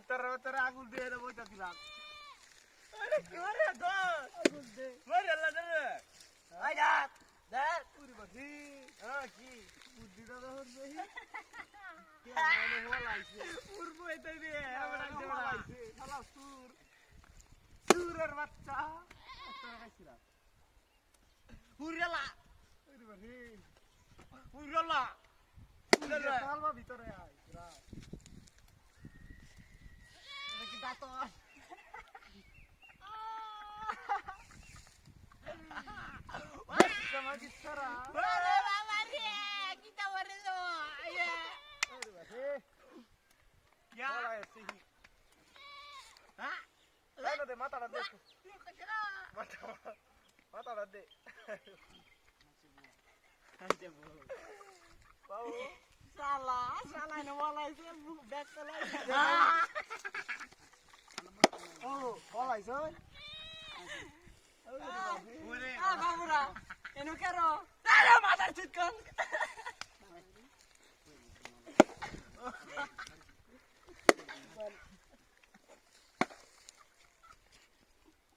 তোরা আগুন দিয়ে বইটা দিলাম। আরে কি রে দোস আগুন দে মরে আল্লাহ রে আই রাত দেখ পুরি বাজি কি বুদ্ধি দাদা হচ্ছে কে মানে হলাইছে পুরবো এটাই রে আমরা হলাইছে শালা সুরের বাচ্চা তোরা খাইছিস পুরিলা পুরি বাজি পুরিলা পুরিলা সালবা ভিতরে আয় রাত নাকি দাঁত Magistara. Ore baba রে কিটা ওরে লো আয়া Aduh, bahe. Ya. Hola, sí. হ্যাঁ Dale de mata la de. কচরা Mata la de. Bau. শালা শালা নে বলাইছে ব্যাক চালাই Oh, hola, son. ওরে বাবুরা এনো কেরো আরে মাথার চিৎকার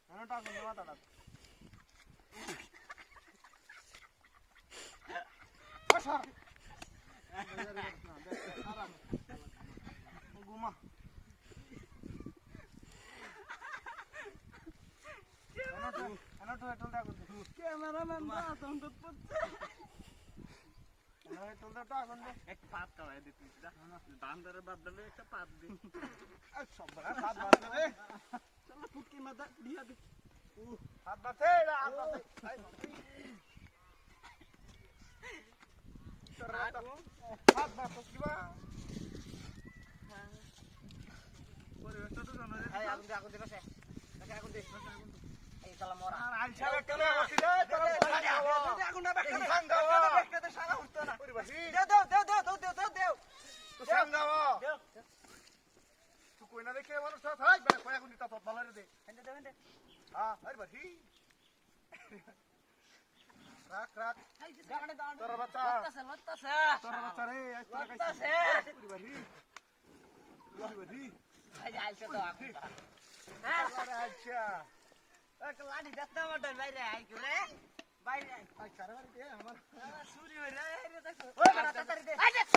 Ano ta kun mata la. Pasha. Guma. Ano to etol da kun. Cameraman দা সন্তত পড়ছে Ano etol da ta kun. এক পাত খাওয়াই দে তুই বান্দারের বাদলে একটা পাত দে Ay, sobra hat bate re. শালা ফুটকি মাথা দিয়া দে Hat bate ra hat bate. Ay, hat bate ki ba? পরিবেশটা তো জানা এই আগুন দে বসে আগুন দে এই শালা মরা আর আলছালে কেন আসি রে? তোর আগুন না এই সাঙ্গাও। ব্যাকতে শালা উঠতো না ওরে বাসি। দেও তো সাঙ্গাও। তুই কই না দেখে মানুষ সাথ হাই বে কয় আগুন দিতা তো ভালো রে দে। হেন্দে দেও হ্যাঁ, আরে বাসি। রাখ। গানে দাও তোর বাচ্চা। লত্তাছে তোর বাচ্চা রে, আজ তোরা খাইছিস। লত্তাছে ওরে বাসি। ওরে বাসি। এই আইছে তো আগুন আরে আচ্ছা। এক লাঠি দেখতে মাটার বাইরে আই করে বাইরে আই কারে বাড়ি দে আমার। সুরি হইরা এই দেখো ওই বাড়া তাড়াতাড়ি দে। আই গেছে